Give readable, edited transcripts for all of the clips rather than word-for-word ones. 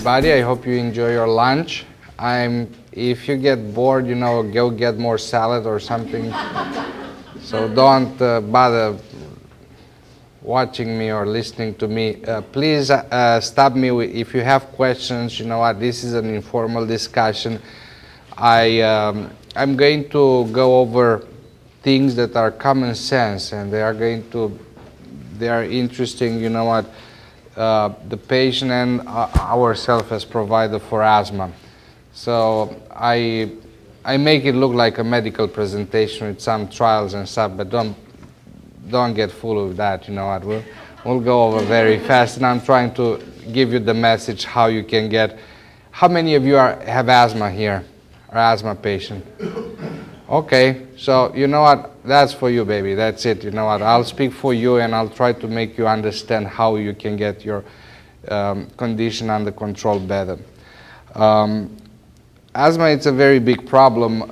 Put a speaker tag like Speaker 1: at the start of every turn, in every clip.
Speaker 1: everybody. I hope you enjoy your lunch. If you get bored, go get more salad or something. So don't bother watching me or listening to me. Please stop me if you have questions. You know what? This is an informal discussion. I'm going to go over things that are common sense, and they are interesting. You know what? The patient and ourselves as provider for asthma. So I make it look like a medical presentation with some trials and stuff, but don't get full of that. You know what? We'll go over very fast, and I'm trying to give you the message how you can get. How many of you have asthma here? Are asthma patient? Okay, so you know what? That's for you, baby. That's it. You know what? I'll speak for you, and I'll try to make you understand how you can get your condition under control better. Asthma is a very big problem,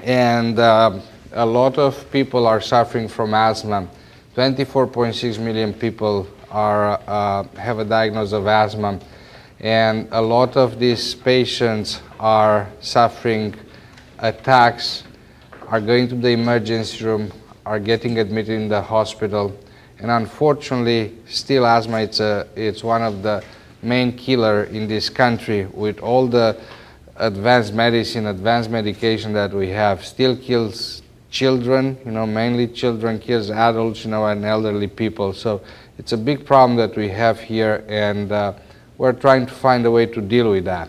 Speaker 1: and a lot of people are suffering from asthma. 24.6 million people have a diagnosis of asthma, and a lot of these patients are suffering attacks, are going to the emergency room, are getting admitted in the hospital, and unfortunately, still asthma it's one of the main killer in this country. With all the advanced medicine, advanced medication that we have, still kills children, mainly children, kills adults, and elderly people. So it's a big problem that we have here, and we're trying to find a way to deal with that.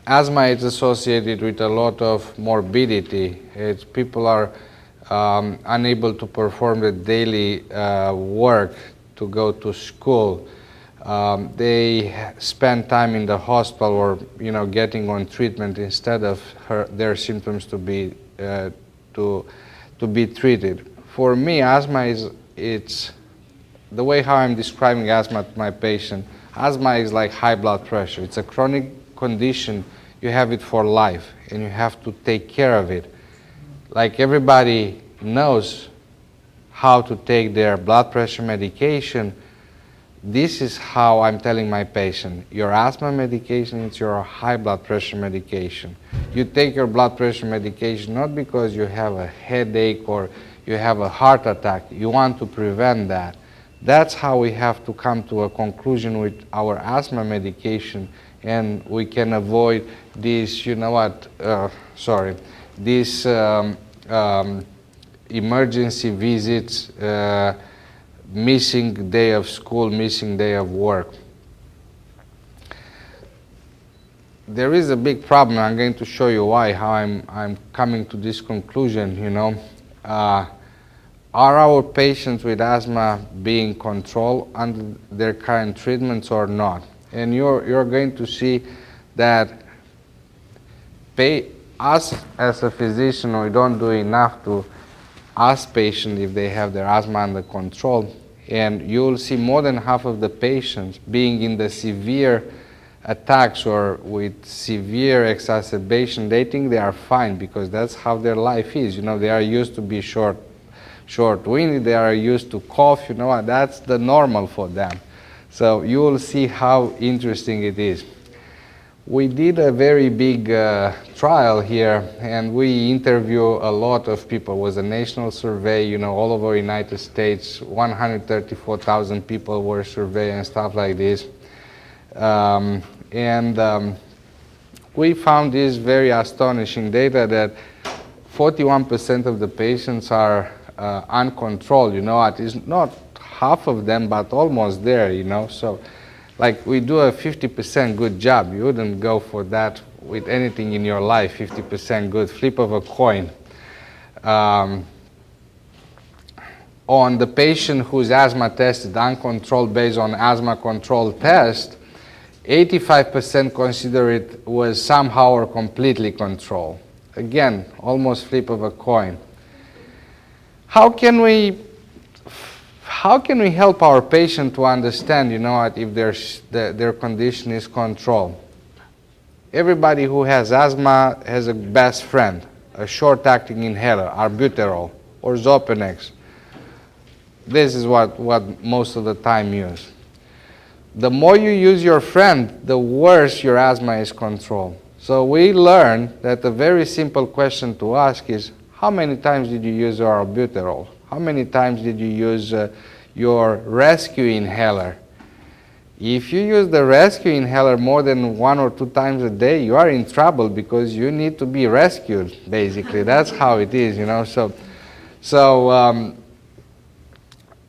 Speaker 1: Asthma is associated with a lot of morbidity. People are unable to perform the daily work, to go to school. They spend time in the hospital or getting on treatment instead of their symptoms to be treated. For me, asthma it's the way how I'm describing asthma to my patient. Asthma is like high blood pressure. It's a chronic condition. You have it for life, and you have to take care of it. Like everybody knows how to take their blood pressure medication, this is how I'm telling my patient. Your asthma medication is your high blood pressure medication. You take your blood pressure medication not because you have a headache or you have a heart attack. You want to prevent that. That's how we have to come to a conclusion with our asthma medication, and we can avoid these, these emergency visits, missing day of school, missing day of work. There is a big problem. I'm going to show you why, how I'm coming to this conclusion. Are our patients with asthma being controlled under their current treatments or not? And you're going to see that us as a physician, we don't do enough to ask patients if they have their asthma under control. And you'll see more than half of the patients being in the severe attacks or with severe exacerbation. They think they are fine because that's how their life is. They are used to be short-winded, they are used to cough, that's the normal for them. So you will see how interesting it is. We did a very big trial here, and we interview a lot of people. It was a national survey, all over the United States. 134,000 people were surveyed and stuff like this. We found this very astonishing data that 41% of the patients are uncontrolled. It is not half of them, but almost there. So like we do a 50% good job. You wouldn't go for that with anything in your life. 50% good, flip of a coin. On the patient whose asthma tested uncontrolled based on asthma control test, 85% consider it was somehow or completely controlled. Again, almost flip of a coin. How can we help our patient to understand, if their condition is controlled? Everybody who has asthma has a best friend, a short-acting inhaler, albuterol or Xopenex. this is what most of the time use. The more you use your friend, the worse your asthma is controlled. So we learned that a very simple question to ask is, how many times did you use your albuterol? How many times did you use your rescue inhaler? If you use the rescue inhaler more than 1 or 2 times a day, you are in trouble because you need to be rescued, basically. That's how it is, you know. So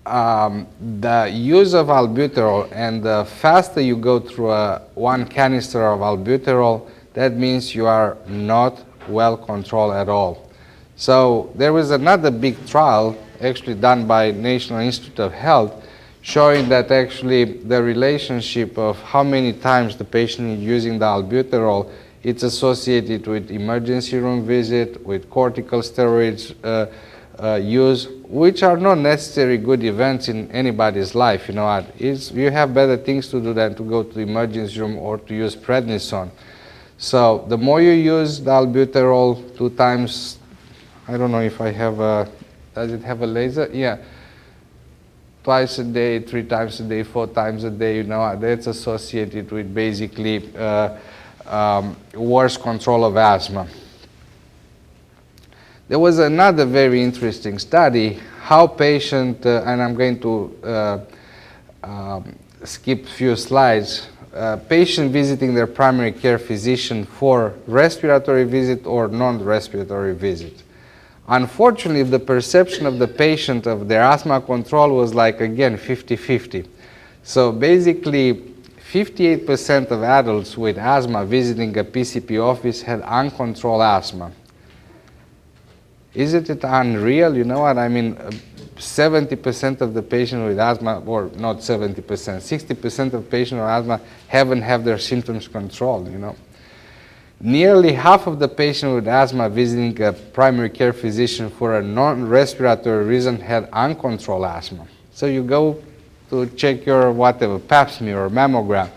Speaker 1: the use of albuterol, and the faster you go through 1 canister of albuterol, that means you are not well controlled at all. So there was another big trial actually done by National Institute of Health showing that actually the relationship of how many times the patient is using the albuterol, it's associated with emergency room visit, with corticosteroids use, which are not necessarily good events in anybody's life. You know what? You have better things to do than to go to the emergency room or to use prednisone. So the more you use the albuterol 2 times, I don't know if I have a, does it have a laser? Yeah. Twice a day, 3 times a day, 4 times a day, you know, that's associated with basically worse control of asthma. There was another very interesting study, how patient, and I'm going to skip a few slides, patient visiting their primary care physician for respiratory visit or non-respiratory visit. Unfortunately, the perception of the patient of their asthma control was like, again, 50-50. So basically, 58% of adults with asthma visiting a PCP office had uncontrolled asthma. Isn't it unreal? You know what? I mean, 70% of the patients with asthma, or not 70%, 60% of patients with asthma haven't had their symptoms controlled, you know. Nearly half of the patients with asthma visiting a primary care physician for a non-respiratory reason had uncontrolled asthma. So you go to check your whatever, pap smear or mammogram.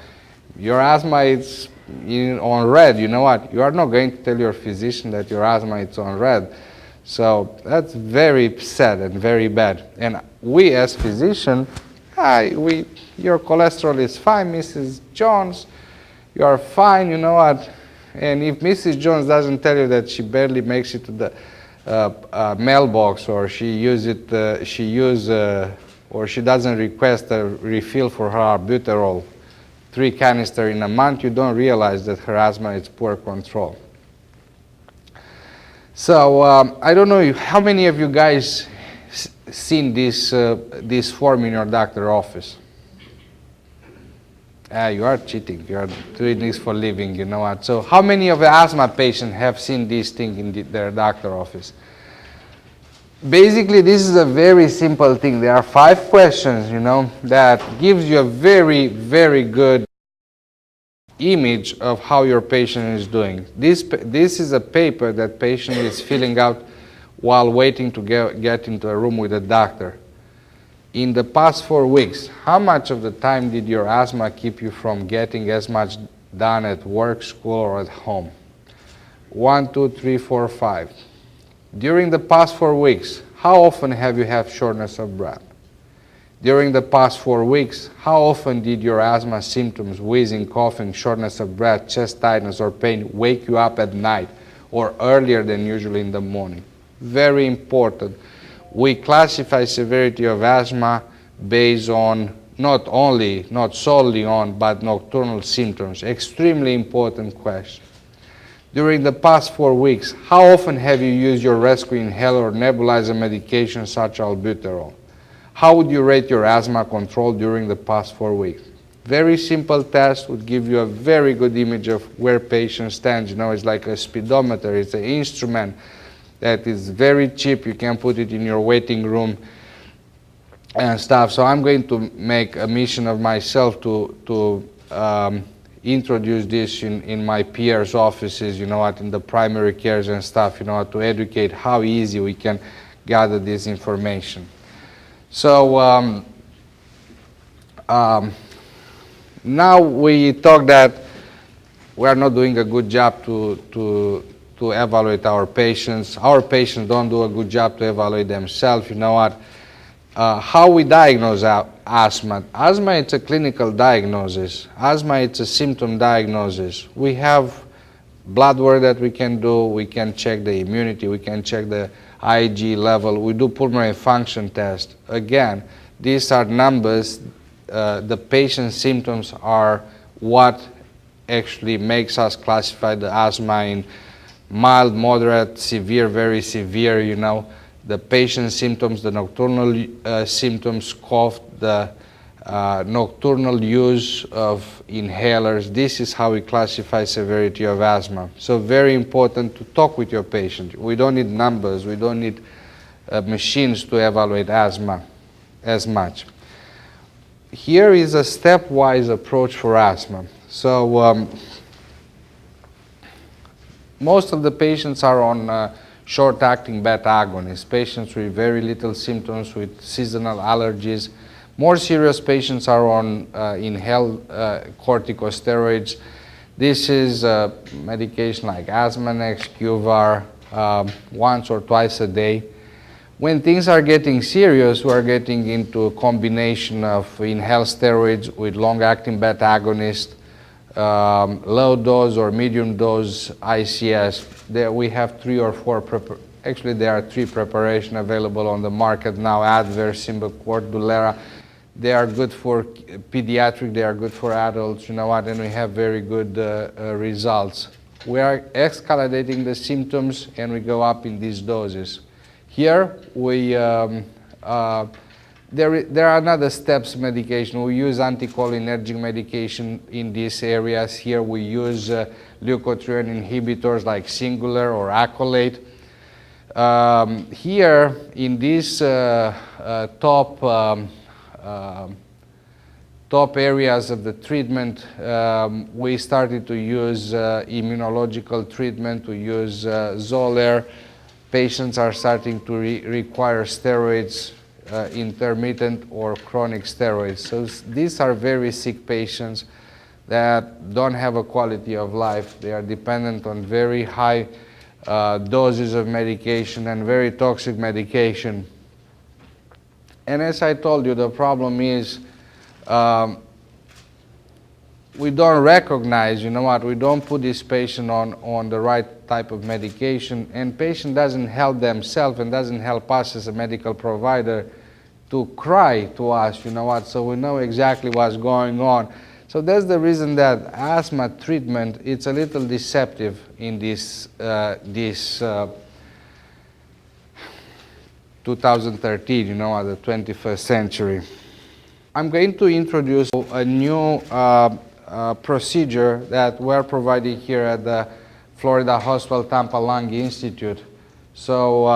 Speaker 1: Your asthma is on red. You know what? You are not going to tell your physician that your asthma is on red. So that's very sad and very bad. And we as physicians, your cholesterol is fine, Mrs. Jones. You are fine, you know what? And if Mrs. Jones doesn't tell you that she barely makes it to the mailbox, or or she doesn't request a refill for her albuterol, 3 canisters in a month, you don't realize that her asthma is poor control. So I don't know how many of you guys seen this form in your doctor's office. You are cheating. You are doing this for a living, you know what. So how many of the asthma patients have seen this thing in their doctor's office? Basically, this is a very simple thing. There are 5 questions, you know, that gives you a very, very good image of how your patient is doing. This is a paper that patient is filling out while waiting to get into a room with a doctor. In the past 4 weeks, how much of the time did your asthma keep you from getting as much done at work, school, or at home? 1, 2, 3, 4, 5. During the past 4 weeks, how often have you had shortness of breath? During the past 4 weeks, how often did your asthma symptoms, wheezing, coughing, shortness of breath, chest tightness, or pain wake you up at night or earlier than usual in the morning? Very important. We classify severity of asthma based on not solely on, but nocturnal symptoms. Extremely important question. During the past 4 weeks, how often have you used your rescue inhaler or nebulizer medication such as albuterol? How would you rate your asthma control during the past 4 weeks? Very simple test would give you a very good image of where patient stands. You know, it's like a speedometer. It's an instrument that is very cheap. You can put it in your waiting room and stuff. So I'm going to make a mission of myself to introduce this in my peers' offices, you know what, in the primary cares and stuff, you know, to educate how easy we can gather this information. So now we talk that we are not doing a good job to evaluate our patients. Our patients don't do a good job to evaluate themselves. You know what? How we diagnose asthma. Asthma is a clinical diagnosis. Asthma is a symptom diagnosis. We have blood work that we can do. We can check the immunity. We can check the IgE level. We do pulmonary function test. Again, these are numbers. The patient's symptoms are what actually makes us classify the asthma in mild, moderate, severe, very severe, you know. The patient's symptoms, the nocturnal symptoms, cough, the nocturnal use of inhalers. This is how we classify severity of asthma. So very important to talk with your patient. We don't need numbers. We don't need machines to evaluate asthma as much. Here is a stepwise approach for asthma. So most of the patients are on short-acting beta agonists, patients with very little symptoms, with seasonal allergies. More serious patients are on inhaled corticosteroids. This is medication like Asthmanex, Qvar, once or twice a day. When things are getting serious, we are getting into a combination of inhaled steroids with long-acting beta agonist, low dose or medium dose ICS. There we have 3 or 4, actually there are 3 preparations available on the market now, Advair, Symbicort, Dulera. They are good for pediatric, they are good for adults, you know what, and we have very good results. We are escalating the symptoms and we go up in these doses. Here, we, there are another steps medication. We use anticholinergic medication in these areas. Here we use leukotriene inhibitors like Singular or Accolade. Here, in this top areas of the treatment, we started to use immunological treatment. We use Xolair. Patients are starting to require steroids, intermittent or chronic steroids. So these are very sick patients that don't have a quality of life. They are dependent on very high doses of medication and very toxic medication. And as I told you, the problem is we don't recognize, you know what, we don't put this patient on the right type of medication, and patient doesn't help themselves and doesn't help us as a medical provider to cry to us, you know what, so we know exactly what's going on. So that's the reason that asthma treatment, it's a little deceptive in this 2013, you know, the 21st century. I'm going to introduce a new procedure that we're providing here at the Florida Hospital Tampa Lung Institute. So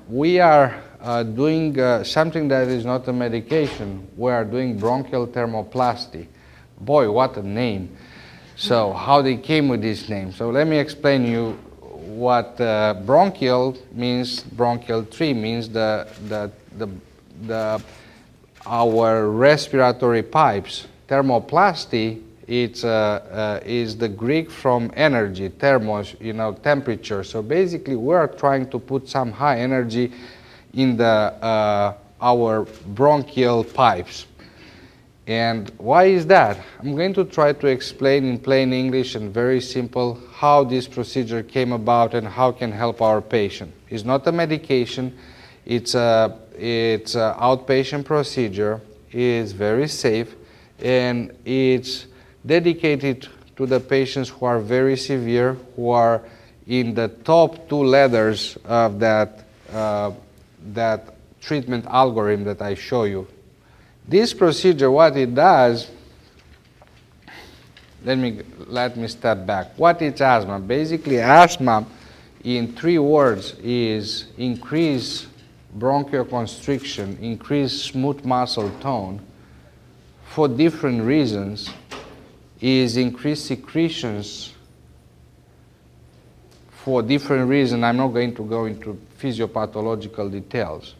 Speaker 1: we are doing something that is not a medication. We are doing bronchial thermoplasty. Boy, what a name. So how they came with this name. So let me explain you what bronchial means. Bronchial tree means our respiratory pipes. Thermoplasty, it's is the Greek from energy, thermos, you know, temperature. So basically, we are trying to put some high energy in the our bronchial pipes. And why is that? I'm going to try to explain in plain English and very simple how this procedure came about and how it can help our patient. It's not a medication. It's an outpatient procedure. It's very safe, and it's dedicated to the patients who are very severe, who are in the top 2 letters of that treatment algorithm that I show you. This procedure, what it does, let me step back. What is asthma? Basically, asthma, in 3 words, is increase bronchoconstriction, increase smooth muscle tone for different reasons, is increased secretions for different reasons. I'm not going to go into physiopathological details.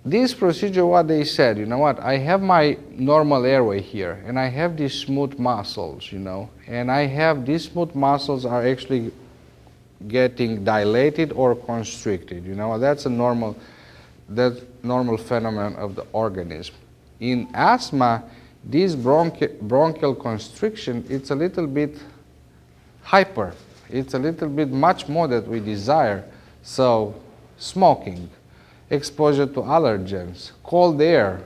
Speaker 1: This procedure, what they said, you know what, I have my normal airway here, and I have these smooth muscles, you know, and I have these smooth muscles are actually getting dilated or constricted, you know, that's a normal, that normal phenomenon of the organism. In asthma, this bronchial constriction, it's a little bit hyper. It's a little bit much more that we desire. So smoking, exposure to allergens, cold air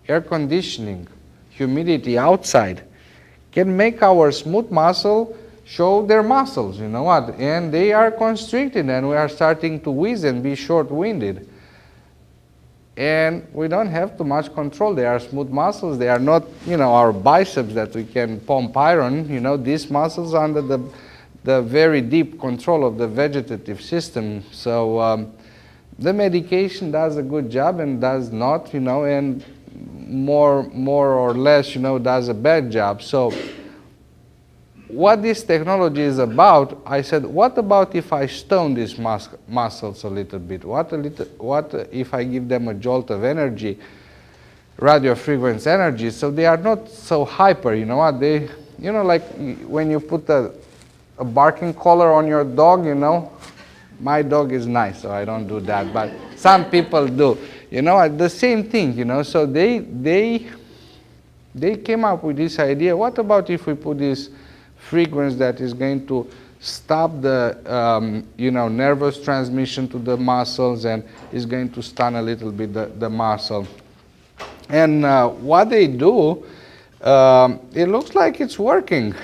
Speaker 1: conditioning, humidity outside can make our smooth muscle show their muscles, you know what, and they are constricted and we are starting to wheeze and be short-winded. And we don't have too much control. They are smooth muscles. They are not, you know, our biceps that we can pump iron. You know, these muscles are under the very deep control of the vegetative system. So the medication does a good job and does not, you know, and more or less, you know, does a bad job. So what this technology is about, I said, what about if I stone these muscles a little bit? What if I give them a jolt of energy, radio frequency energy, so they are not so hyper, you know what? They, you know, like when you put a barking collar on your dog, you know, my dog is nice, so I don't do that, but some people do. You know, the same thing, you know, so they came up with this idea, what about if we put this frequency that is going to stop the you know, nervous transmission to the muscles and is going to stun a little bit the muscle. And what they do, it looks like it's working.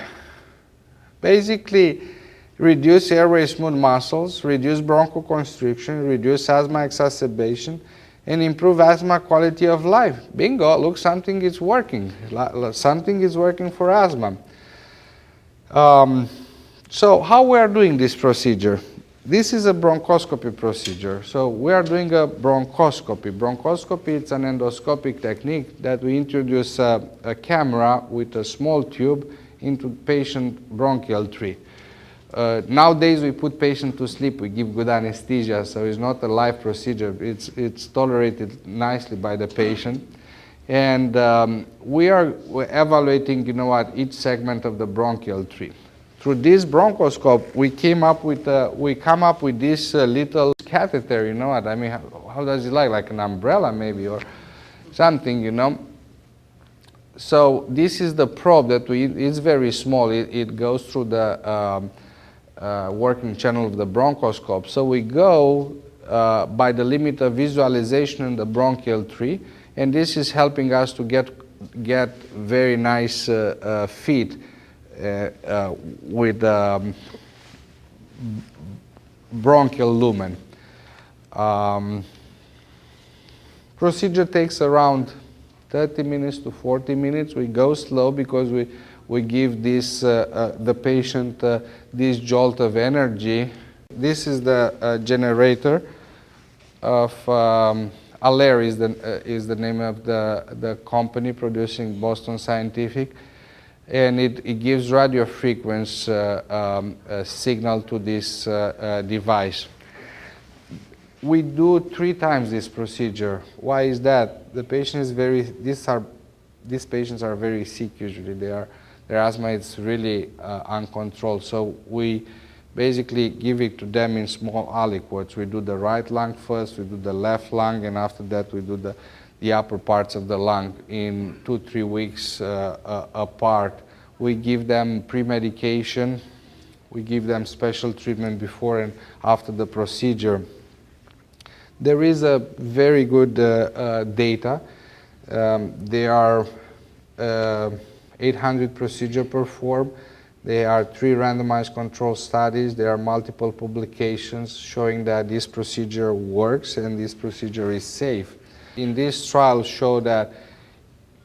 Speaker 1: Basically, reduce airway smooth muscles, reduce bronchoconstriction, reduce asthma exacerbation, and improve asthma quality of life. Bingo, look, something is working. Something is working for asthma. So how we are doing this procedure? This is a bronchoscopy procedure. So we are doing a bronchoscopy. Bronchoscopy, it's an endoscopic technique that we introduce a camera with a small tube into patient bronchial tree. Nowadays we put patient to sleep, we give good anesthesia, so it's not a live procedure. It's tolerated nicely by the patient. And we're evaluating, you know what, each segment of the bronchial tree. Through this bronchoscope, we come up with this little catheter, you know what, I mean, how does it look? Like an umbrella maybe, or something, you know. So this is the probe that it's very small. It goes through the working channel of the bronchoscope. So we go by the limit of visualization in the bronchial tree, and this is helping us to get very nice feed with bronchial lumen. Procedure takes around 30 minutes to 40 minutes. We go slow because we give this the patient this jolt of energy. This is the generator of Allaire is the name of the company producing Boston Scientific, and it gives radio frequency signal to this device. We do 3 times this procedure. Why is that? The patient is these patients are very sick usually. Their asthma is really uncontrolled. So we basically give it to them in small aliquots. We do the right lung first, we do the left lung, and after that we do the upper parts of the lung in 2-3 weeks apart. We give them pre-medication. We give them special treatment before and after the procedure. There is a very good data. There are 800 procedures performed. There are 3 randomized control studies. There are multiple publications showing that this procedure works and this procedure is safe. In this trial show that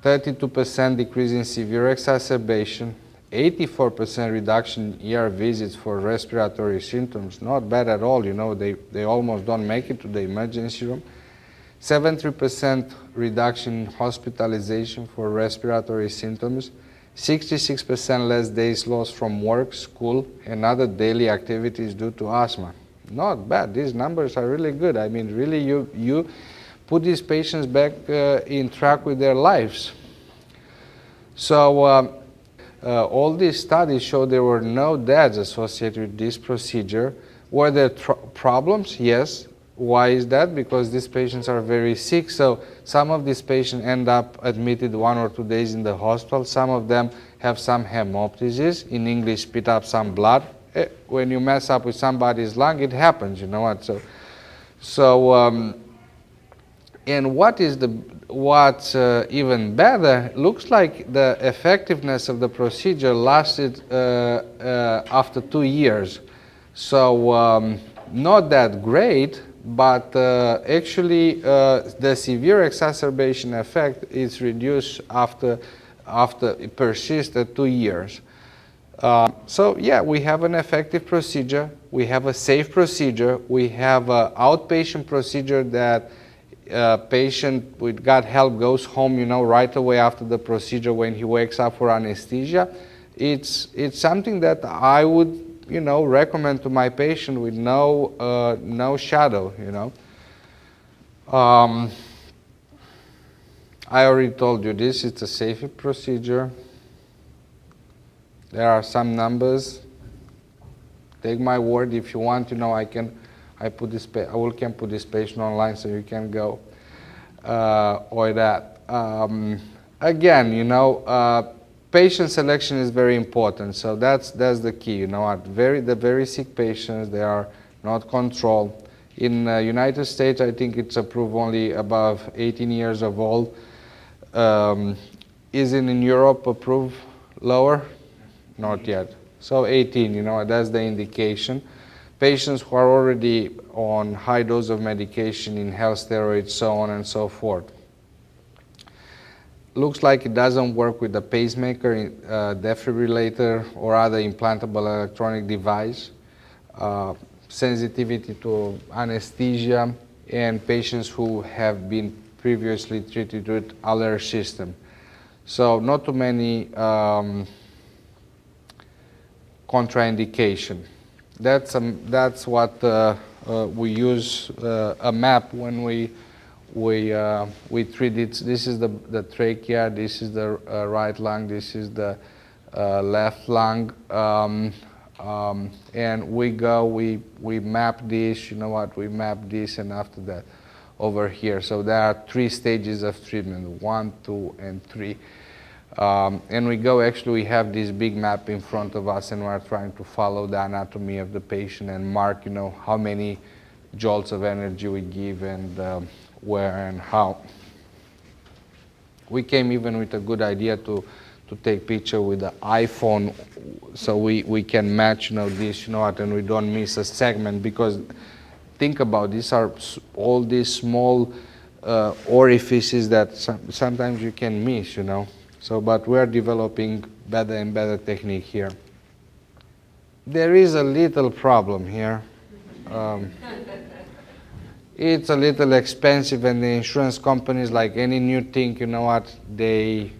Speaker 1: 32% decrease in severe exacerbation, 84% reduction in ER visits for respiratory symptoms, not bad at all, you know, they almost don't make it to the emergency room. 73% reduction in hospitalization for respiratory symptoms, 66% less days lost from work, school, and other daily activities due to asthma. Not bad, these numbers are really good. I mean, really you put these patients back in track with their lives. So all these studies show there were no deaths associated with this procedure. Were there problems? Yes. Why is that? Because these patients are very sick. So some of these patients end up admitted 1 or 2 days in the hospital. Some of them have some hemoptysis, in English, spit up some blood. When you mess up with somebody's lung, it happens, you know what? And what's even better, looks like the effectiveness of the procedure lasted after 2 years. So not that great, but actually the severe exacerbation effect is reduced after it persists at 2 years. So yeah, we have an effective procedure, we have a safe procedure, we have an outpatient procedure that patient with gut help goes home, you know, right away after the procedure when he wakes up for anesthesia. It's something that I would, you know, recommend to my patient with no shadow, you know. I already told you this, it's a safe procedure. There are some numbers. Take my word, if you want, you know, I can put this patient online so you can go or that. Again, you know, patient selection is very important, so that's the key. You know, the very sick patients, they are not controlled. In United States, I think it's approved only above 18 years of old. Is it in Europe approved lower? Not yet. So 18, you know, that's the indication. Patients who are already on high dose of medication, inhaled steroids, so on and so forth. Looks like it doesn't work with the pacemaker, defibrillator, or other implantable electronic device. Sensitivity to anesthesia, and patients who have been previously treated with allergy system. So not too many contraindication. That's what we use a map when we treat it. This is the trachea, this is the right lung, this is the left lung, and we map this, you know what, we map this, and after that over here. So there are 3 stages of treatment, 1, 2, and 3. And we have this big map in front of us, and we're trying to follow the anatomy of the patient and mark, you know, how many jolts of energy we give and where and how. We came even with a good idea to take picture with the iPhone, so we can match, you know, this, you know what, and we don't miss a segment, because think about these are all these small orifices that sometimes you can miss, you know. So, but we're developing better and better technique here. There is a little problem here. It's a little expensive, and the insurance companies, like any new thing, you know what, you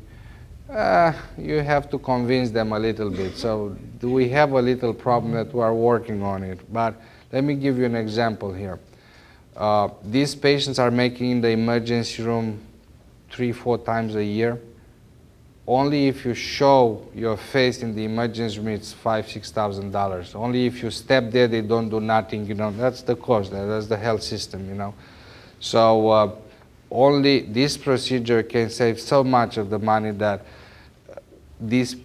Speaker 1: have to convince them a little bit. So we have a little problem that we are working on it. But let me give you an example here. These patients are making in the emergency room 3-4 times a year. Only if you show your face in the emergency room, it's $5,000–6,000. Only if you step there, they don't do nothing, you know. That's the cost, that's the health system, you know. So only this procedure can save so much of the money that these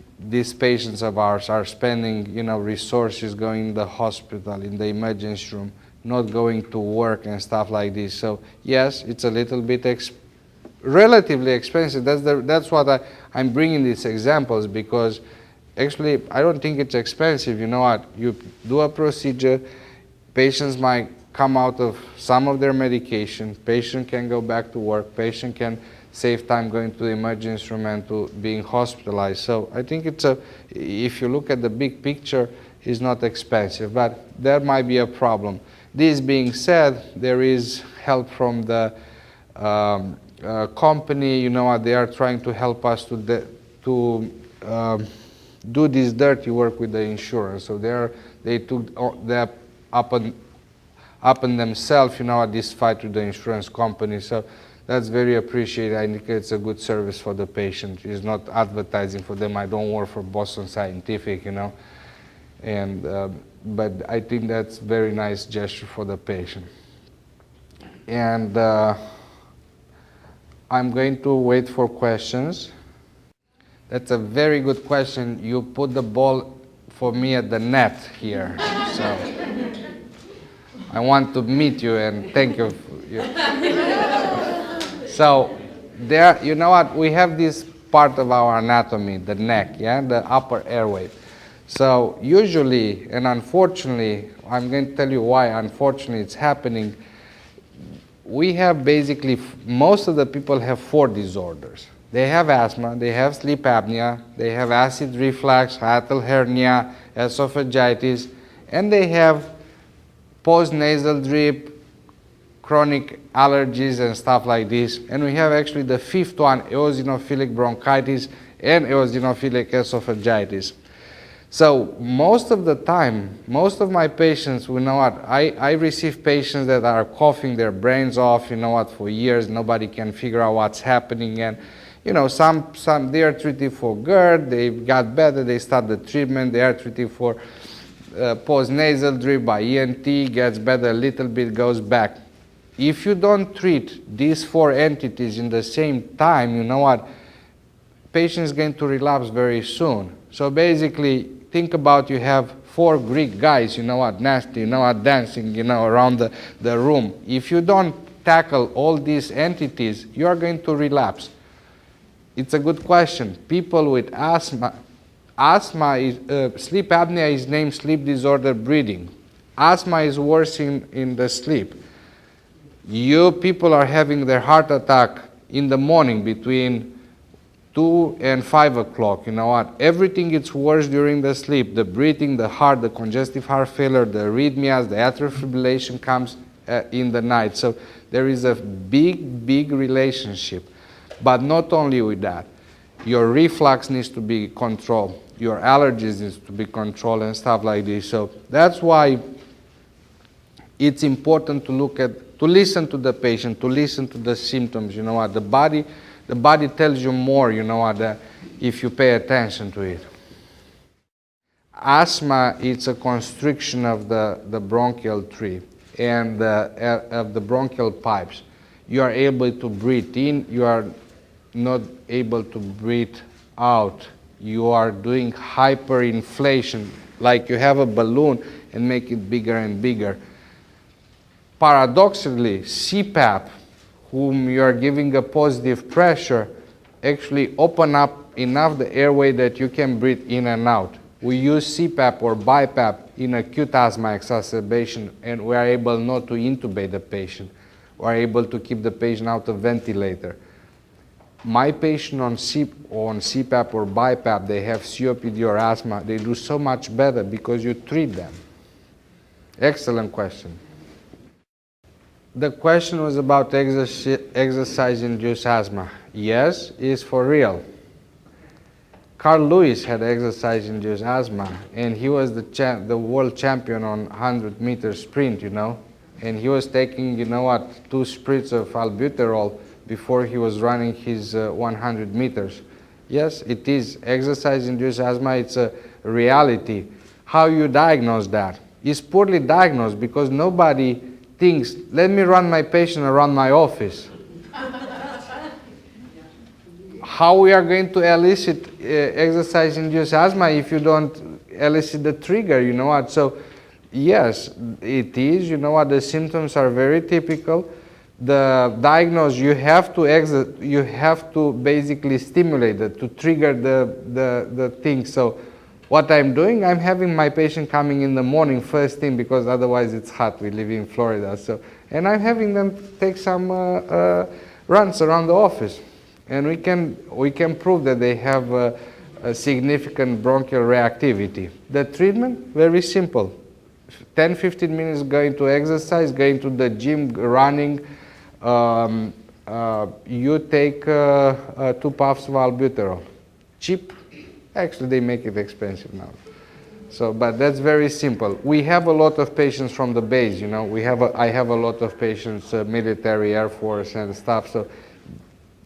Speaker 1: patients of ours are spending, you know, resources going to the hospital, in the emergency room, not going to work and stuff like this. So yes, it's a little bit relatively expensive. That's what I'm bringing these examples, because actually I don't think it's expensive. You know what, you do a procedure, patients might come out of some of their medication, patient can go back to work, patient can save time going to the emergency room and to being hospitalized. So I think if you look at the big picture, it's not expensive, but there might be a problem. This being said, there is help from the company, you know what, they are trying to help us to do this dirty work with the insurance. So they took that upon themselves, you know, this fight with the insurance company. So that's very appreciated. I think it's a good service for the patient. It's not advertising for them. I don't work for Boston Scientific, you know, and but I think that's very nice gesture for the patient. And I'm going to wait for questions. That's a very good question. You put the ball for me at the net here. So I want to meet you and thank you. So there, you know what? We have this part of our anatomy, the neck, yeah, the upper airway. So usually, and unfortunately, I'm going to tell you why unfortunately it's happening. We have basically, most of the people have 4 disorders. They have asthma, they have sleep apnea, they have acid reflux, hiatal hernia, esophagitis, and they have postnasal drip, chronic allergies and stuff like this. And we have actually the 5th one, eosinophilic bronchitis and eosinophilic esophagitis. So most of the time, most of my patients, you know what, I receive patients that are coughing their brains off, you know what, for years. Nobody can figure out what's happening. And, you know, some they are treated for GERD, they got better, they start the treatment, they are treated for postnasal drip by ENT, gets better a little bit, goes back. If you don't treat these 4 entities in the same time, you know what, patient is going to relapse very soon. So basically, think about you have 4 Greek guys, you know what, nasty, you know what, dancing, you know, around the room. If you don't tackle all these entities, you are going to relapse. It's a good question. People with asthma is, sleep apnea is named sleep disorder breathing. Asthma is worse in the sleep. You people are having their heart attack in the morning between 2 and 5 o'clock, you know what, everything gets worse during the sleep. The breathing, the heart, the congestive heart failure, the arrhythmias, the atrial fibrillation comes in the night. So there is a big relationship. But not only with that, your reflux needs to be controlled, your allergies needs to be controlled and stuff like this. So that's why it's important to listen to the patient, to listen to the symptoms, you know what, the body tells you more, you know what, if you pay attention to it. Asthma is a constriction of the bronchial tree and of the bronchial pipes. You are able to breathe in, you are not able to breathe out. You are doing hyperinflation, like you have a balloon and make it bigger and bigger. Paradoxically, CPAP, whom you are giving a positive pressure, actually open up enough the airway that you can breathe in and out. We use CPAP or BiPAP in acute asthma exacerbation, and we are able not to intubate the patient. We are able to keep the patient out of ventilator. My patient on CPAP or BiPAP, they have COPD or asthma, they do so much better because you treat them. Excellent question. The question was about exercise-induced asthma. Yes, it's for real. Carl Lewis had exercise-induced asthma, and he was the world champion on 100-meter sprint, you know. And he was taking, you know what, 2 spritz of albuterol before he was running his 100 meters. Yes, it is exercise-induced asthma. It's a reality. How you diagnose that? It's poorly diagnosed because nobody thinks, let me run my patient around my office. How we are going to elicit exercise-induced asthma if you don't elicit the trigger, you know what? So yes, it is, you know what, the symptoms are very typical. The diagnosis, you have to basically stimulate it to trigger the thing. So what I'm doing, I'm having my patient coming in the morning first thing because otherwise it's hot. We live in Florida, so, and I'm having them take some runs around the office, and we can prove that they have a significant bronchial reactivity. The treatment, very simple. 10-15 minutes going to exercise, going to the gym, running. You take 2 puffs of albuterol. Cheap. Actually, they make it expensive now. So, but that's very simple. We have a lot of patients from the base, you know. I have a lot of patients, military, Air Force and stuff. So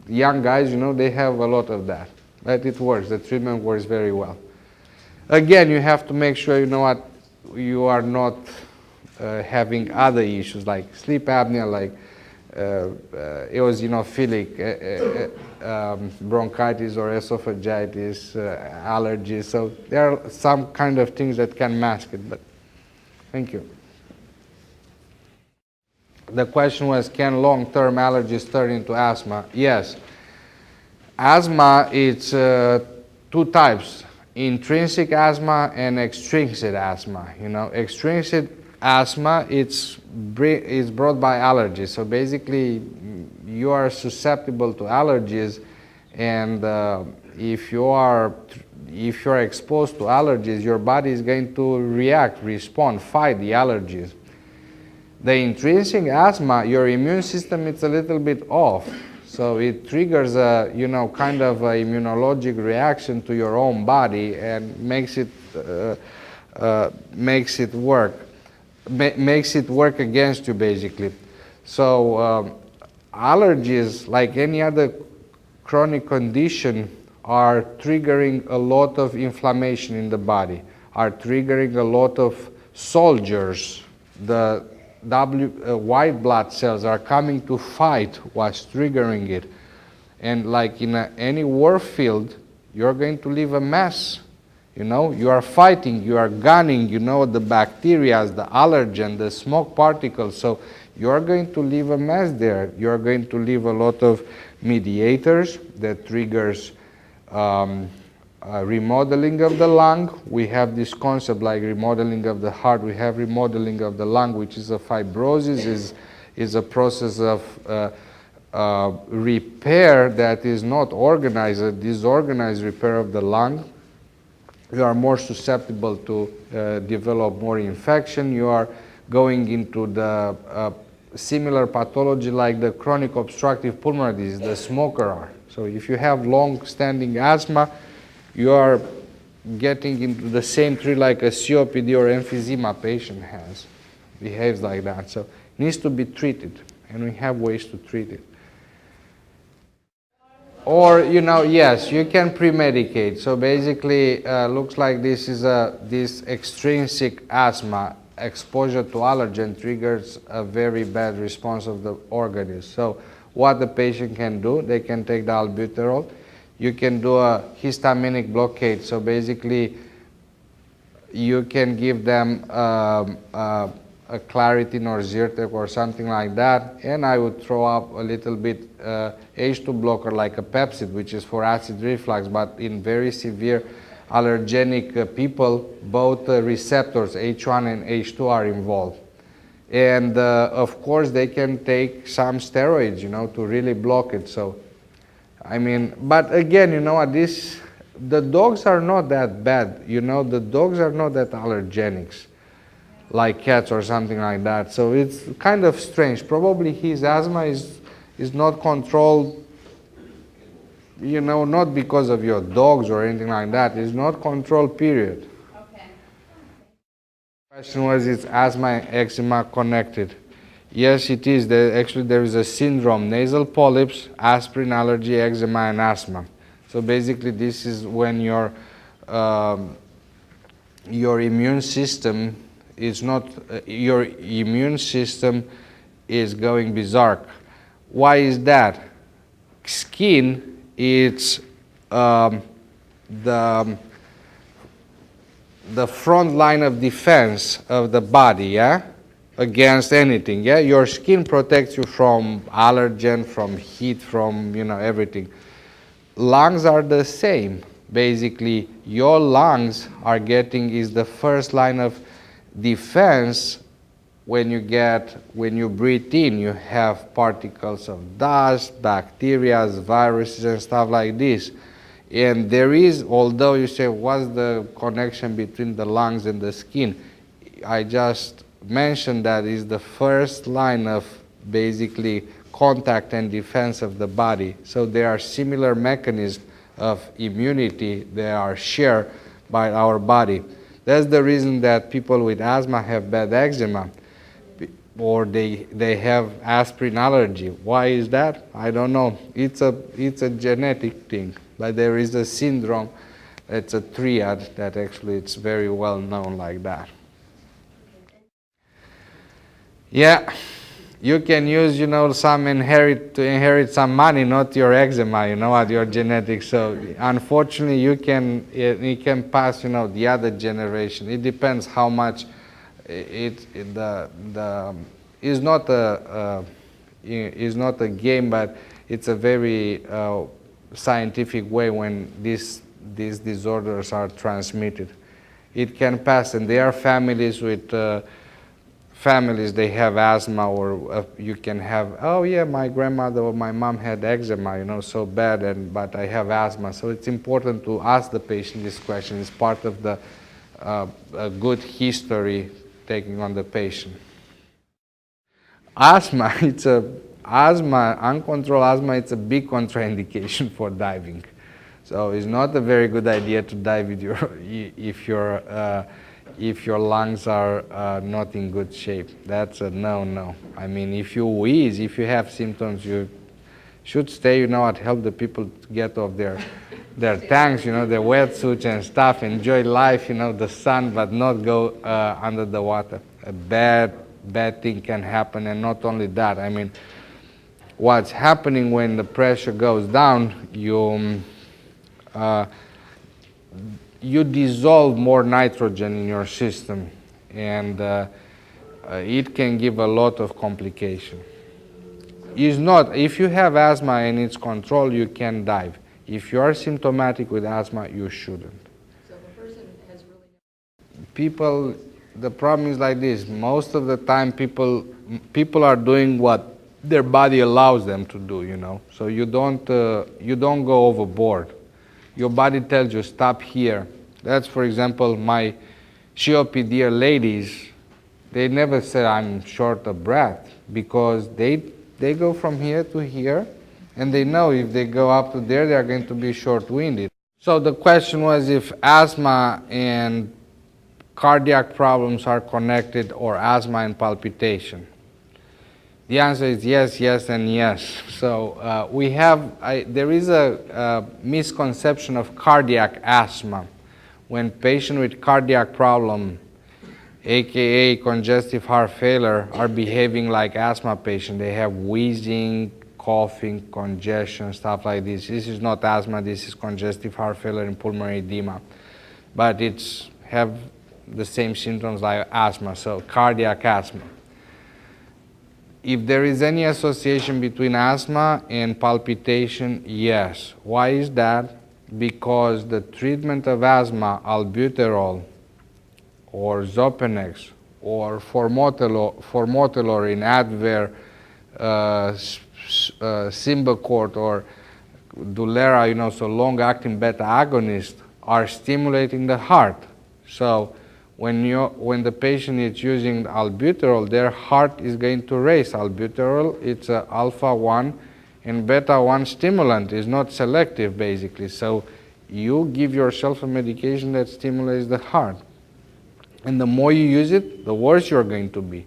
Speaker 1: young guys, you know, they have a lot of that. But it works. The treatment works very well. Again, you have to make sure, you know what, you are not having other issues like sleep apnea, like eosinophilic bronchitis or esophagitis, allergies. So there are some kind of things that can mask it, but thank you. The question was, can long-term allergies turn into asthma? Yes. Asthma, it's two types, intrinsic asthma and extrinsic asthma. Extrinsic asthma, it's brought by allergies. So basically, you are susceptible to allergies, and if you're exposed to allergies, your body is going to respond, fight the allergies. The intrinsic asthma, your immune system, it's a little bit off. So it triggers a, kind of a immunologic reaction to your own body and makes it work against you, basically. So allergies, like any other chronic condition, are triggering a lot of inflammation in the body, are triggering a lot of soldiers. The white blood cells are coming to fight what's triggering it. And like in any war field, you're going to leave a mess. You are fighting, you are gunning, the bacteria, the allergen, the smoke particles. So you're going to leave a mess there. You're going to leave a lot of mediators that triggers remodeling of the lung. We have this concept like remodeling of the heart. We have remodeling of the lung, which is a fibrosis, is a process of repair that is not organized, a disorganized repair of the lung. You are more susceptible to develop more infection. You are going into the similar pathology like the chronic obstructive pulmonary disease, the smoker are. So if you have long-standing asthma, you are getting into the same tree like a COPD or emphysema patient has. Behaves like that. So it needs to be treated, and we have ways to treat it. Or, yes, you can pre-medicate. So basically, looks like this is this extrinsic asthma. Exposure to allergen triggers a very bad response of the organism. So what the patient can do, they can take the albuterol. You can do a histaminic blockade. So basically, you can give them a Claritin or Zyrtec or something like that. And I would throw up a little bit H2 blocker like a Pepsid, which is for acid reflux. But in very severe allergenic people, both receptors, H1 and H2, are involved. And of course, they can take some steroids, to really block it. So, but again, the dogs are not that bad. The dogs are not that allergenics, like cats or something like that. So it's kind of strange. Probably his asthma is not controlled, not because of your dogs or anything like that. It's not controlled, period. Okay. The question was, is asthma and eczema connected? Yes, it is. Actually, there is a syndrome: nasal polyps, aspirin allergy, eczema, and asthma. So basically, this is when your immune system is going berserk. Why is that? Skin, it's the front line of defense of the body, yeah, against anything, yeah. Your skin protects you from allergen, from heat, from everything. Lungs are the same. Basically, your lungs is the first line of defense. When you breathe in, you have particles of dust, bacteria, viruses, and stuff like this. And there is, although you say, what's the connection between the lungs and the skin? I just mentioned that is the first line of basically contact and defense of the body. So there are similar mechanisms of immunity that are shared by our body. That's the reason that people with asthma have bad eczema, or they have aspirin allergy. Why is that? I don't know. It's a genetic thing, but there is a syndrome. It's a triad that actually it's very well known like that. Yeah, you can use, you know, to inherit some money, not your eczema, you know what, your genetics. So unfortunately, it can pass, you know, the other generation. It depends how much is not a game, but it's a very scientific way when these disorders are transmitted. It can pass, and there are families with they have asthma, or you can have, oh yeah, my grandmother or my mom had eczema, you know, so bad, but I have asthma. So it's important to ask the patient this question. It's part of the a good history taking on the patient. Asthma, uncontrolled asthma, it's a big contraindication for diving. So it's not a very good idea to dive with if your lungs are not in good shape. That's a no. I mean, if you wheeze, if you have symptoms, you should stay, you know, and help the people to get off their tanks, you know, their wetsuits and stuff, enjoy life, you know, the sun, but not go under the water. A bad thing can happen, and not only that, I mean, what's happening when the pressure goes down, you dissolve more nitrogen in your system, and it can give a lot of complication. If you have asthma and it's controlled, you can dive. If you are symptomatic with asthma, you shouldn't.
Speaker 2: So the person has really...
Speaker 1: The problem is like this. Most of the time, people are doing what their body allows them to do, you know. So you don't go overboard. Your body tells you, stop here. That's, for example, my COPD ladies, they never say I'm short of breath, because they go from here to here, and they know if they go up to there, they are going to be short-winded. So the question was if asthma and cardiac problems are connected, or asthma and palpitation. The answer is yes, yes, and yes. So there is a misconception of cardiac asthma. When patients with cardiac problem, aka congestive heart failure, are behaving like asthma patients. They have wheezing, coughing, congestion, stuff like this. This is not asthma, this is congestive heart failure and pulmonary edema. But it's have the same symptoms like asthma, so cardiac asthma. If there is any association between asthma and palpitation, yes. Why is that? Because the treatment of asthma, albuterol, or Zopenex, or formoterol in Advair, Symbicort, or Dulera, you know, so long-acting beta agonists are stimulating the heart. So when the patient is using albuterol, their heart is going to race. Albuterol, it's a alpha-1 and beta-1 stimulant. It's not selective, basically. So you give yourself a medication that stimulates the heart. And the more you use it, the worse you're going to be.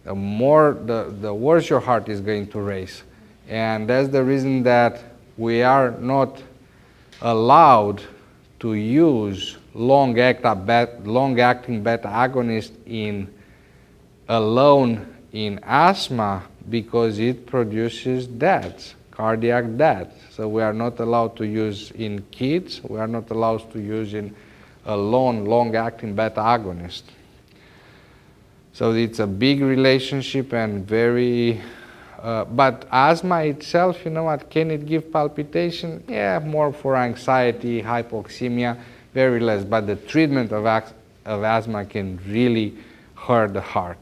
Speaker 1: The worse your heart is going to race. And that's the reason that we are not allowed to use long-acting beta agonist alone in asthma, because it produces deaths, cardiac death. So we are not allowed to use in kids. We are not allowed to use in alone long-acting beta agonist. So it's a big relationship and very. But asthma itself, you know what? Can it give palpitation? Yeah, more for anxiety, hypoxemia. Very less, but the treatment of asthma can really hurt the heart.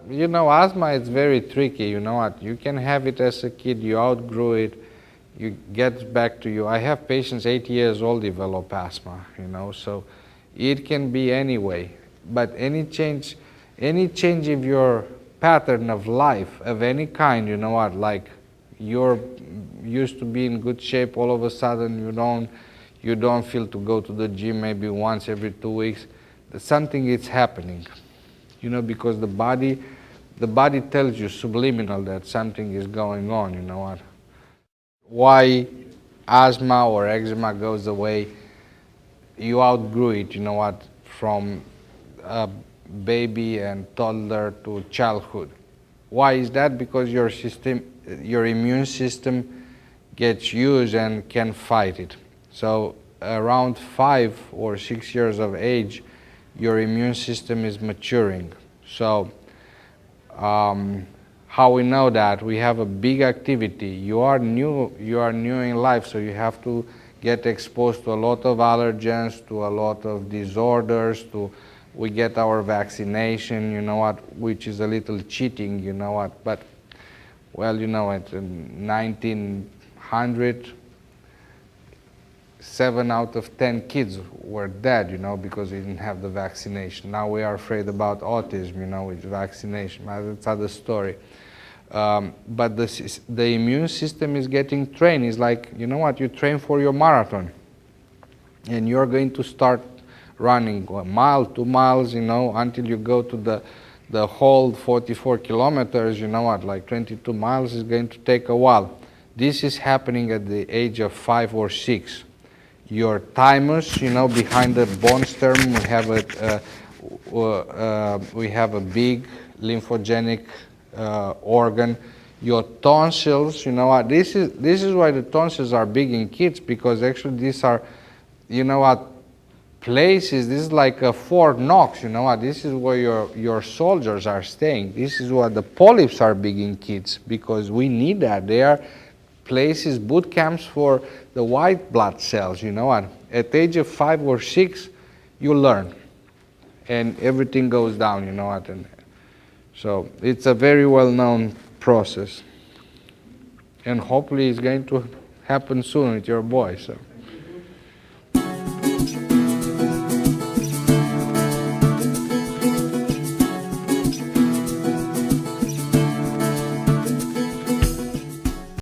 Speaker 1: You know, asthma is very tricky. You know what? You can have it as a kid, you outgrew it, you get back to you. I have patients 8 years old develop asthma, you know, so it can be any way. But any change in your pattern of life of any kind, you know what, like you're used to be in good shape, all of a sudden you don't feel to go to the gym maybe once every 2 weeks. Something is happening, you know, because the body tells you subliminal that something is going on, you know what. Why asthma or eczema goes away, you outgrew it, you know what, from baby and toddler to childhood. Why is that? Because your immune system gets used and can fight it. So around 5 or 6 years of age, your immune system is maturing. So how we know that? We have a big activity. You are new in life, so you have to get exposed to a lot of allergens, to a lot of disorders, we get our vaccination, you know what, which is a little cheating, you know what, but, well, you know, in 1900, 7 out of 10 kids were dead, you know, because they didn't have the vaccination. Now we are afraid about autism, you know, with vaccination. That's another story. But the immune system is getting trained. It's like, you know what, you train for your marathon. And you're going to start running 1 mile, 2 miles, you know, until you go to the whole 44 kilometers, you know what, like 22 miles is going to take a while. This is happening at the age of 5 or 6. Your thymus, you know, behind the bone stem, we have a big lymphogenic organ. Your tonsils, you know what, this is why the tonsils are big in kids, because actually these are, you know what, places, this is like a Fort Knox, you know what, this is where your soldiers are staying. This is why the polyps are big in kids, because we need that. They are places, boot camps for the white blood cells, you know what. At the age of 5 or 6, you learn, and everything goes down, you know what. And so it's a very well-known process, and hopefully it's going to happen soon with your boy. So.